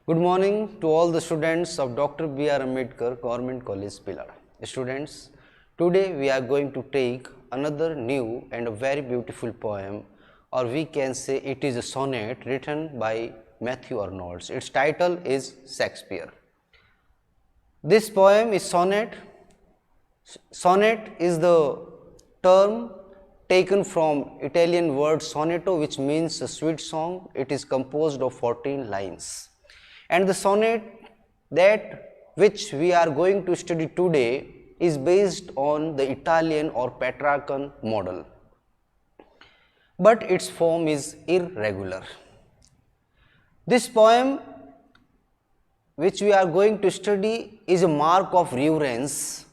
Good morning to all the students of Dr. B.R. Ambedkar Government College, Pilar. Students, today we are going to take another new and a very beautiful poem, or we can say it is a sonnet written by Matthew Arnold. Its title is Shakespeare. This poem is sonnet. Sonnet is the term taken from Italian word sonetto, which means a sweet song. It is composed of 14 lines. And the sonnet that which we are going to study today is based on the Italian or Petrarchan model, but its form is irregular. This poem which we are going to study is a mark of reverence,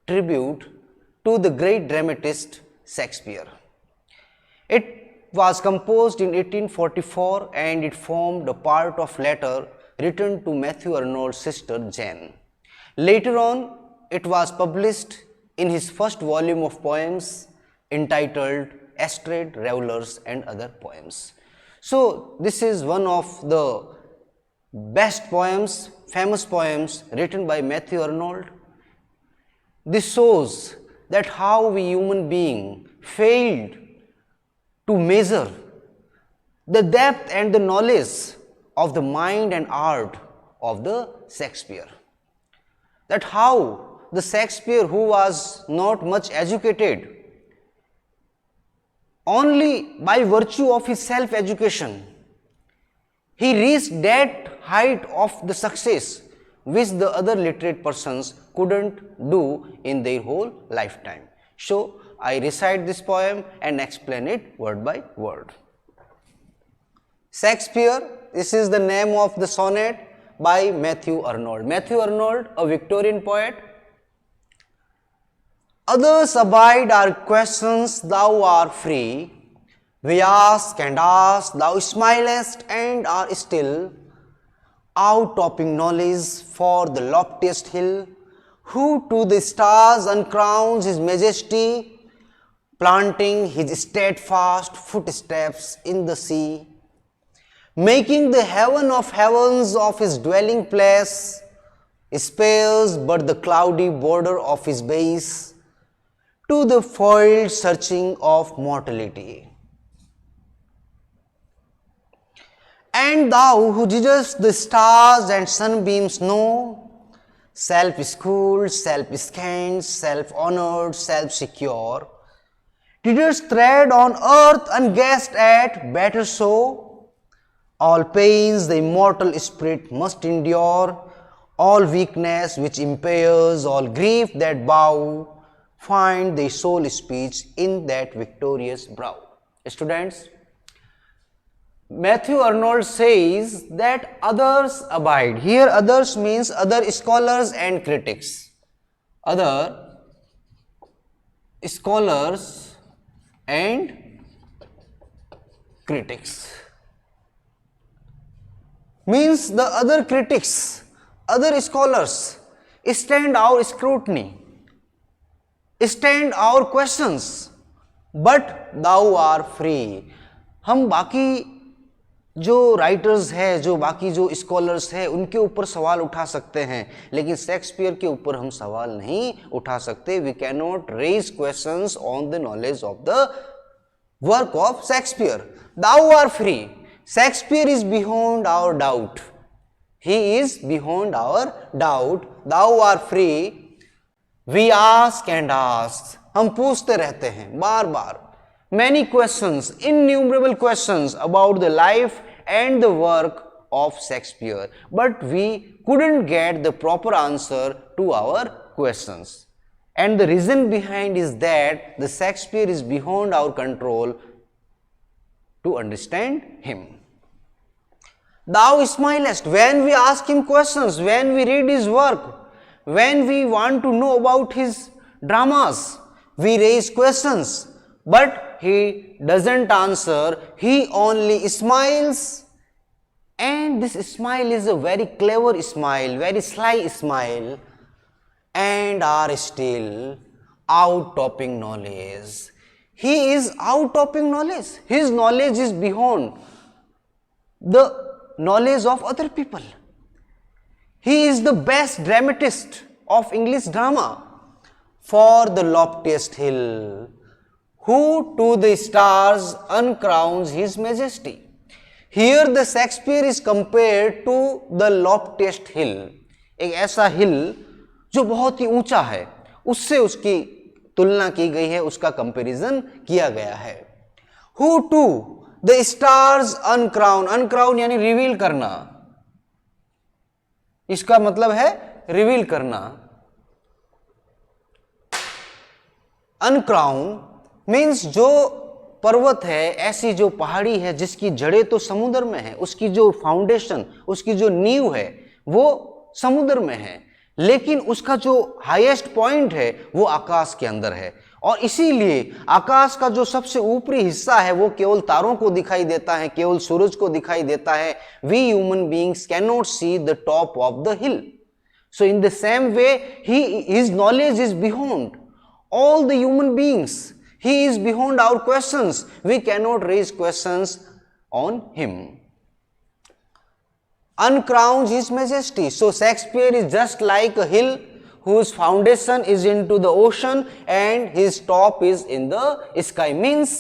tribute to the great dramatist Shakespeare. It was composed in 1844 and it formed a part of letter written to Matthew Arnold's sister Jane. Later on, it was published in his first volume of poems entitled Estrade, Revellers and Other Poems. So, this is one of the best poems, famous poems written by Matthew Arnold. This shows that how we human being failed to measure the depth and the knowledge of the mind and art of the Shakespeare. That how the Shakespeare, who was not much educated, only by virtue of his self-education, he reached that height of the success which the other literate persons couldn't do in their whole lifetime. So, I recite this poem and explain it word by word. Shakespeare, this is the name of the sonnet by Matthew Arnold. Matthew Arnold, a Victorian poet. Others abide our questions, thou art free. We ask and ask, thou smilest and are still. Out-topping knowledge for the loftiest hill, who to the stars uncrowns his majesty, planting his steadfast footsteps in the sea, making the heaven of heavens of his dwelling place, spares but the cloudy border of his base, to the foiled searching of mortality. And thou who didst the stars and sunbeams know, self-schooled, self-scanned, self-honored, self-secure, didst tread on earth unguessed at, better so, all pains the immortal spirit must endure, all weakness which impairs, all grief that bow, find the soul speech in that victorious brow. Students, Matthew Arnold says that others abide. Here others means other scholars and critics. Other scholars and critics. Means the other critics, other scholars stand our scrutiny, stand our questions, but thou art free. हम बाकी जो writers है, जो बाकी जो scholars है, उनके ऊपर सवाल उठा सकते हैं, लेकिन शेक्सपियर के ऊपर हम सवाल नहीं उठा सकते. We can not raise questions on the knowledge of the work of Shakespeare. Thou are free. Shakespeare is beyond our doubt. He is beyond our doubt. Thou are free. We ask and ask. हम पूछते रहते हैं बार बार. Many questions, innumerable questions about the life and the work of Shakespeare, but we couldn't get the proper answer to our questions. And the reason behind is that the Shakespeare is beyond our control to understand him. Thou smilest when we ask him questions, when we read his work, when we want to know about his dramas, we raise questions, but he doesn't answer, he only smiles, and this smile is a very clever smile, very sly smile, and are still out-topping knowledge. He is out-topping knowledge. His knowledge is beyond the knowledge of other people. He is the best dramatist of English drama. For the loftiest hill, who to the stars uncrowns his majesty. Here the Shakespeare is compared to the loftiest hill. एक ऐसा हिल जो बहुत ही ऊंचा है, उससे उसकी तुलना की गई है, उसका कंपैरिजन किया गया है. Who to the stars uncrown, uncrown यानी रिवील करना, इसका मतलब है रिवील करना. अनक्राउन मीन्स जो पर्वत है, ऐसी जो पहाड़ी है जिसकी जड़ें तो समुद्र में है, उसकी जो फाउंडेशन, उसकी जो नींव है वो समुद्र में है, लेकिन उसका जो हाईएस्ट पॉइंट है वो आकाश के अंदर है. और इसीलिए आकाश का जो सबसे ऊपरी हिस्सा है वो केवल तारों को दिखाई देता है, केवल सूरज को दिखाई देता है. We human beings can not see the top of the hill. So in the same way his knowledge is beyond all the human beings. He is beyond our questions. We cannot raise questions on him. Uncrowns his majesty. So Shakespeare is just like a hill whose foundation is into the ocean and his top is in the sky. Means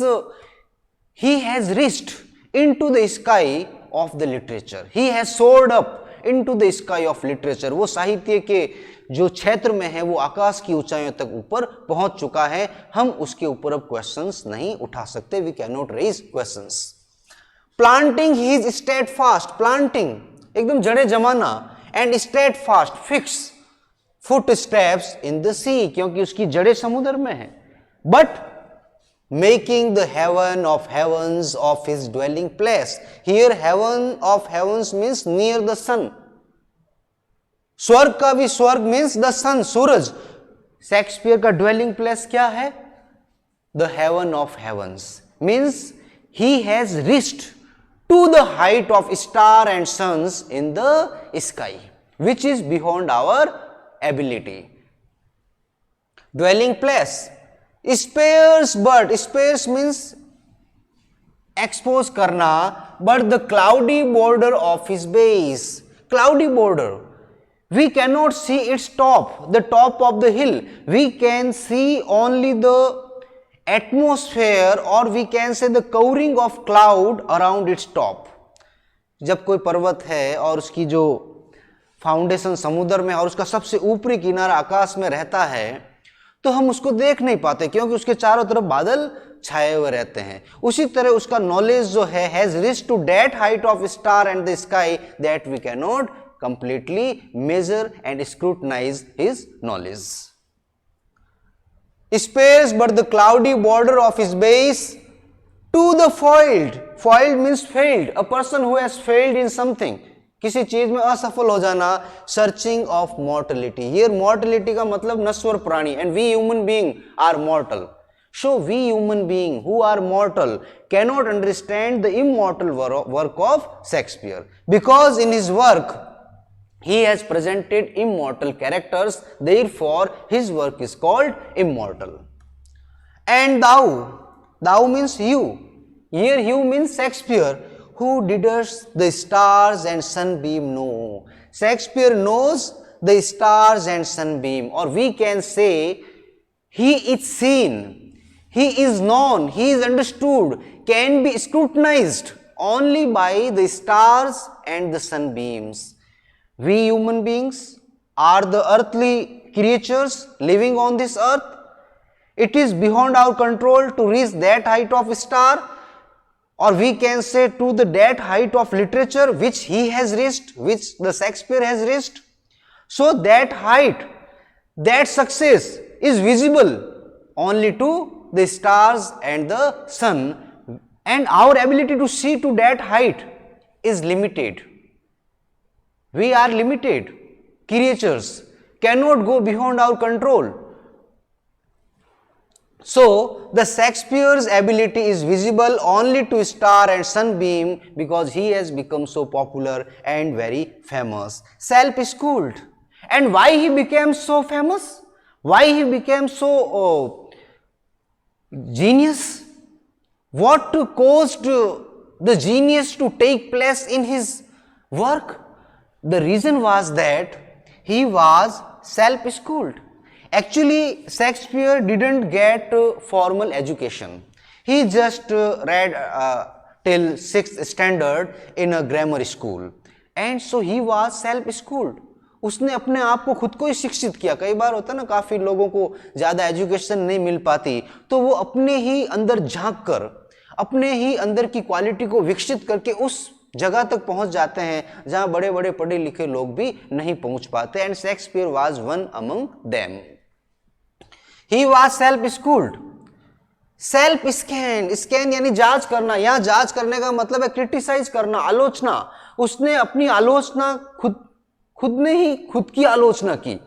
he has reached into the sky of the literature. He has soared up into the sky of literature. वो साहित्य के जो क्षेत्र में है वो आकाश की ऊंचाइयों तक ऊपर पहुंच चुका है. हम उसके ऊपर अब क्वेश्चंस नहीं उठा सकते. We can not raise questions. Planting his steadfast, planting एकदम जड़े जमाना, and steadfast fix foot steps in the sea, क्योंकि उसकी जड़ें समुद्र में है. But making the heaven of heavens of his dwelling place. Here heaven of heavens means near the sun. स्वर्ग का भी स्वर्ग मीन्स द सन, सूरज. शेक्सपियर का ड्वेलिंग प्लेस क्या है? The heaven of heavens means he has reached to the height of star and suns in the sky, which is beyond our ability. Dwelling place. Spares bird, spares means expose करना, but the cloudy border of his base. Cloudy border, we cannot see its top, the top of the hill. We can see only the atmosphere, or we can say the covering of cloud around its top. जब कोई पर्वत है और उसकी जो foundation समुद्र में और उसका सबसे ऊपरी किनारा आकाश में रहता है, तो हम उसको देख नहीं पाते क्योंकि उसके चारों तरफ बादल छाए हुए रहते हैं. उसी तरह उसका नॉलेज जो है has reached to that height of star and the sky that we can not completely measure and scrutinize his knowledge. Spares but the cloudy border of his base to the foiled. Foiled means failed. A person who has failed in something. किसी चीज में असफल हो जाना. Searching of mortality. Here mortality का मतलब नश्वर प्राणी, and we human being are mortal. So we human being who are mortal cannot understand the immortal work of Shakespeare, because in his work he has presented immortal characters, therefore his work is called immortal. And thou, thou means you. Here you means Shakespeare, who didst the stars and sunbeam know. Shakespeare knows the stars and sunbeam, or we can say he is seen, he is known, he is understood, can be scrutinized only by the stars and the sunbeams. We human beings are the earthly creatures living on this earth. It is beyond our control to reach that height of star, or we can say to the that height of literature which he has reached, which the Shakespeare has reached. So that height, that success is visible only to the stars and the sun, and our ability to see to that height is limited. We are limited creatures, cannot go beyond our control. So the Shakespeare's ability is visible only to star and sunbeam because he has become so popular and very famous. Self-schooled. And why he became so famous? Why he became so genius? What caused the genius to take place in his work? The reason was that he was self-schooled. Actually, Shakespeare didn't get formal education. He just read till 6th standard in a grammar school. And so he was self-schooled. उसने अपने आप को खुद को ही शिक्षित किया. कई बार होता है ना, काफ़ी लोगों को ज़्यादा एजुकेशन नहीं मिल पाती, तो वो अपने ही अंदर झांक कर, अपने ही अंदर की क्वालिटी को विकसित करके उस जगह तक पहुंच जाते हैं जहां बड़े बड़े पढ़े लिखे लोग भी नहीं पहुंच पाते. And Shakespeare was one among them. He was self schooled. Self scan यानी जांच करना. यहां जांच करने का मतलब है क्रिटिसाइज करना, आलोचना. उसने अपनी आलोचना खुद ने ही खुद की आलोचना की.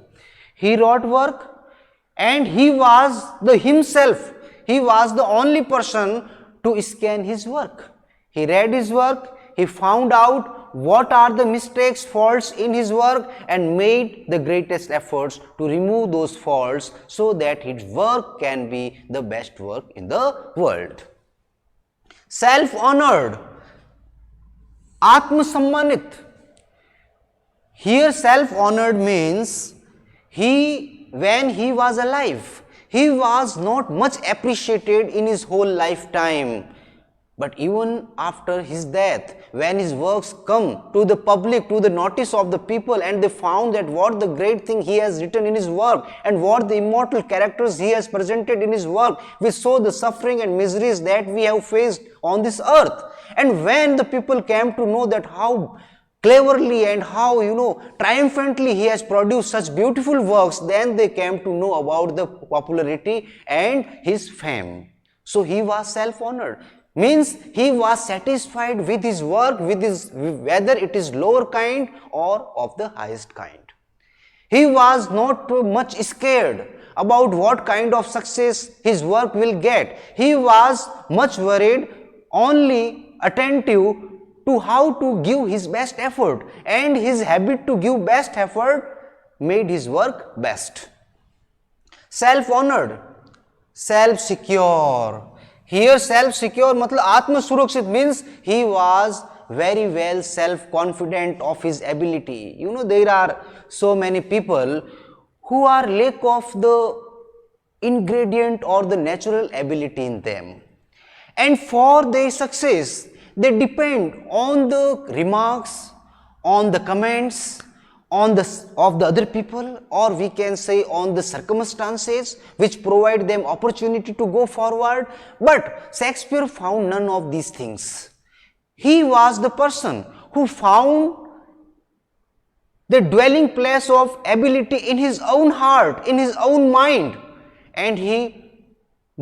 He wrote work and he was the himself, he was the only person to scan his work. He read his work, he found out what are the mistakes, faults in his work and made the greatest efforts to remove those faults so that his work can be the best work in the world. Self-honored, Atma-sammanit. Here self-honored means when he was alive, he was not much appreciated in his whole lifetime. But even after his death, when his works come to the public, to the notice of the people, and they found that what the great thing he has written in his work and what the immortal characters he has presented in his work, we saw the suffering and miseries that we have faced on this earth. And when the people came to know that how cleverly and how, triumphantly he has produced such beautiful works, then they came to know about the popularity and his fame. So he was self-honored. Means he was satisfied with his work, whether it is lower kind or of the highest kind. He was not much scared about what kind of success his work will get. He was much worried, only attentive to how to give his best effort, and his habit to give best effort made his work best. Self-honored, self-secure. Here self-secure मतलब आत्म सुरक्षित means he was very well self-confident of his ability. There are so many people who are lack of the ingredient or the natural ability in them, and for their success they depend on the remarks, on the comments, of the other people, or we can say on the circumstances which provide them opportunity to go forward. But Shakespeare found none of these things. He was the person who found the dwelling place of ability in his own heart, in his own mind, and he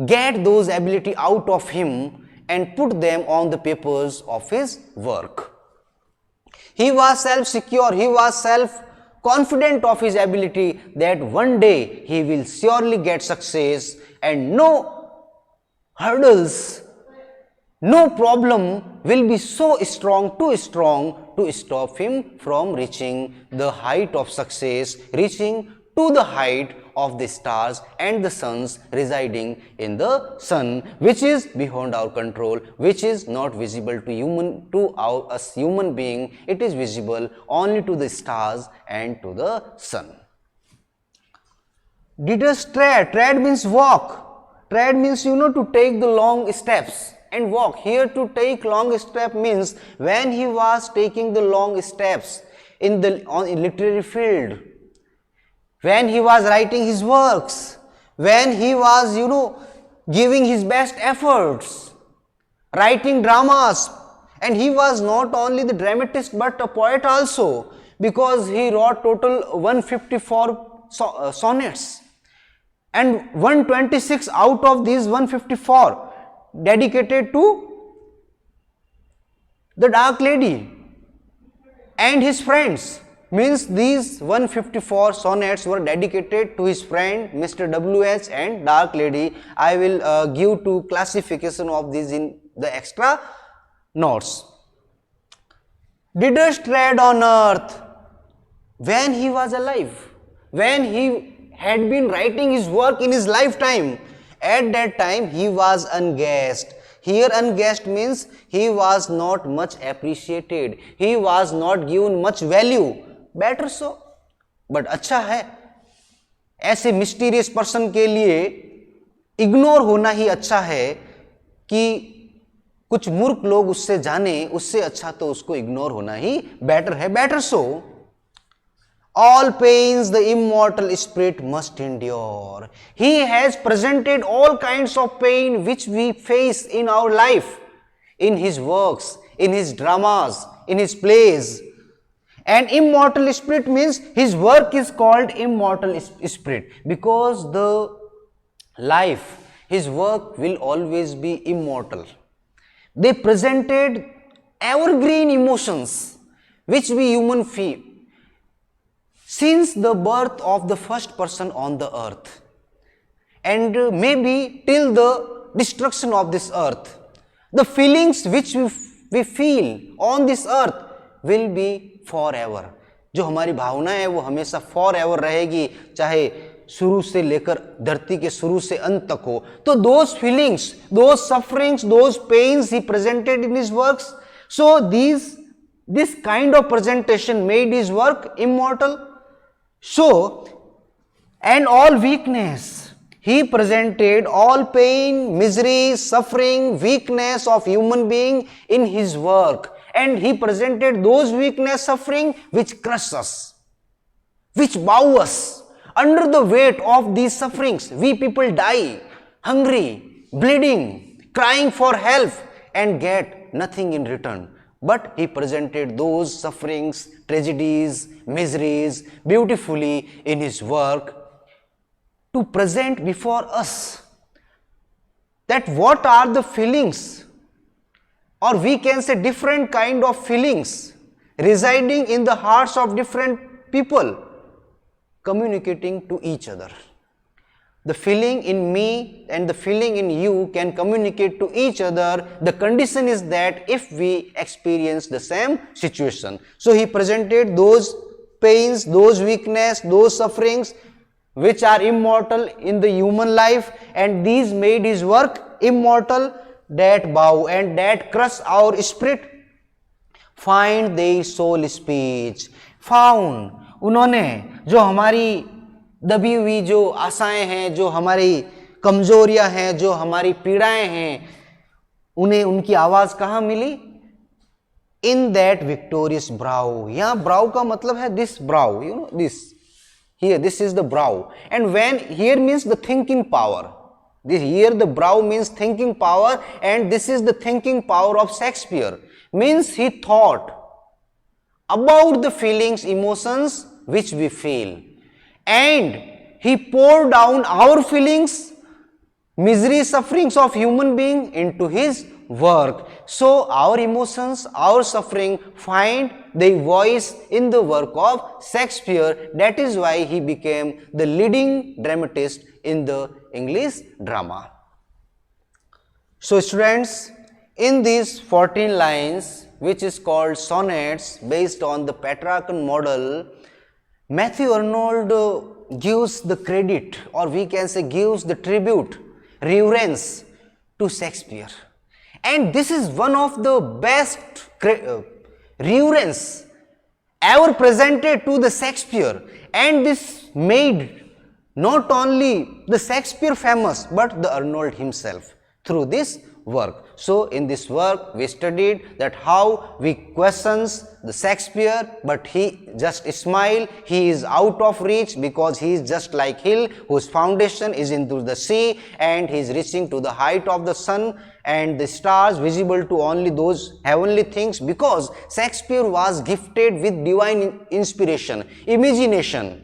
get those ability out of him and put them on the papers of his work. He was self-secure, he was self-confident of his ability that one day he will surely get success, and no hurdles, no problem will be so strong to stop him from reaching the height of success, reaching to the height of the stars and the suns residing in the sun, which is beyond our control, which is not visible to us human being. It is visible only to the stars and to the sun. Did us tread? Tread means walk. Tread means to take the long steps and walk. Here to take long step means when he was taking the long steps in the literary field, when he was writing his works, when he was, giving his best efforts, writing dramas, and he was not only the dramatist but a poet also, because he wrote total 154 sonnets, and 126 out of these 154 dedicated to the Dark Lady and his friends. Means these 154 sonnets were dedicated to his friend Mr. W.H. and Dark Lady. I will give two classification of these in the extra notes. Did us tread on earth? When he was alive, when he had been writing his work in his lifetime, at that time he was unguessed. Here unguessed means he was not much appreciated, he was not given much value. Better so, but अच्छा है। ऐसे mysterious person के लिए ignore होना ही अच्छा है कि कुछ मूर्ख लोग उससे जाने, उससे अच्छा तो उसको इग्नोर होना ही बेटर है। Better so all pains the immortal spirit must endure. He has presented all kinds of pain which we face in our life, in his works, in his dramas, in his plays. And immortal spirit means his work is called immortal spirit because the life, his work will always be immortal. They presented evergreen emotions which we human feel since the birth of the first person on the earth, and maybe till the destruction of this earth. The feelings which we feel on this earth will be forever. जो हमारी भावना है वो हमेशा forever रहेगी, चाहे शुरू से लेकर धरती के शुरू से अंत तक हो। तो those feelings, those sufferings, those pains he presented in his works. So this kind of presentation made his work immortal. So, and all weakness, he presented all pain, misery, suffering, weakness of human being in his work, and he presented those weakness, suffering which crush us, which bow us. Under the weight of these sufferings, we people die, hungry, bleeding, crying for help, and get nothing in return. But he presented those sufferings, tragedies, miseries beautifully in his work to present before us that what are the feelings, or we can say different kind of feelings residing in the hearts of different people, communicating to each other. The feeling in me and the feeling in you can communicate to each other. The condition is that if we experience the same situation. So he presented those pains, those weakness, those sufferings which are immortal in the human life, and these made his work immortal, that bow and that crush our spirit. Find their soul speech. Found, उन्होंने जो हमारी दबी हुई जो आशाएं हैं, जो हमारी कमजोरियां हैं, जो हमारी पीड़ाएं हैं, उन्हें उनकी आवाज कहां मिली? इन दैट विक्टोरियस ब्राउ. यहां ब्राउ का मतलब है this brow, you know, this here, this is the brow. And when here means the thinking power. This here the brow means thinking power, and this is the thinking power of Shakespeare. Means he thought about the feelings, emotions which we feel, and he poured down our feelings, misery, sufferings of human being into his work. So our emotions, our suffering find their voice in the work of Shakespeare. That is why he became the leading dramatist in the English drama. So students, in these 14 lines, which is called sonnets based on the Petrarchan model, Matthew Arnold gives the credit, or we can say gives the tribute, reverence to Shakespeare. And this is one of the best reverence ever presented to the Shakespeare, and this made not only the Shakespeare famous, but the Arnold himself through this work. So in this work we studied that how we questions the Shakespeare, but he just smile, he is out of reach because he is just like hill whose foundation is into the sea, and he is reaching to the height of the sun and the stars, visible to only those heavenly things, because Shakespeare was gifted with divine inspiration, imagination.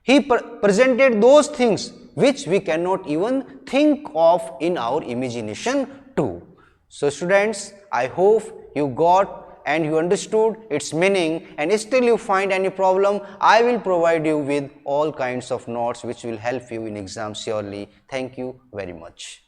He presented those things which we cannot even think of in our imagination too. So students, I hope you got and you understood its meaning, and still you find any problem, I will provide you with all kinds of notes which will help you in exam surely. Thank you very much.